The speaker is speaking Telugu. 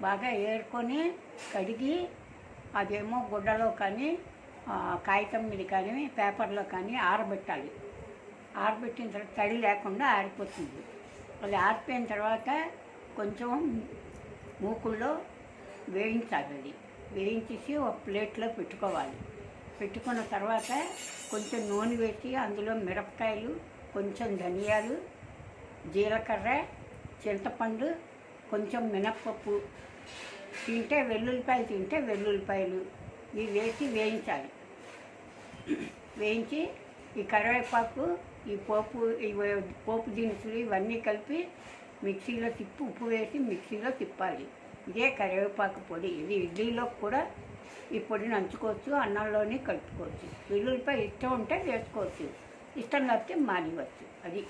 బాగా ఏరుకొని కడిగి అదేమో గుడ్డలో కానీ కాగితం మీద కానీ పేపర్లో కానీ ఆరబెట్టాలి. ఆరబెట్టిన తర్వాత తడి లేకుండా ఆరిపోతుంది. అది ఆరిపోయిన తర్వాత కొంచెం మూకుల్లో వేయించాలి. అది వేయించేసి ఒక ప్లేట్లో పెట్టుకోవాలి. పెట్టుకున్న తర్వాత కొంచెం నూనె వేసి అందులో మిరపకాయలు, కొంచెం ధనియాలు, జీలకర్ర, చింతపండు, కొంచెం మినప్పప్పు, తింటే వెల్లుల్లిపాయలు ఇవి వేసి వేయించాలి. వేయించి ఈ కరివేపాకు, ఈ పోపు దినుసులు ఇవన్నీ కలిపి మిక్సీలో ఉప్పు వేసి మిక్సీలో తిప్పాలి. ఇదే కరివేపాకు పొడి. ఇది ఇడ్లీలో కూడా ఈ పొడిని నంచుకోవచ్చు, అన్నంలోనే కలుపుకోవచ్చు. వెల్లుల్లిపాయ ఇష్టం ఉంటే వేసుకోవచ్చు, ఇష్టం లేకపోతే మానివచ్చు. అది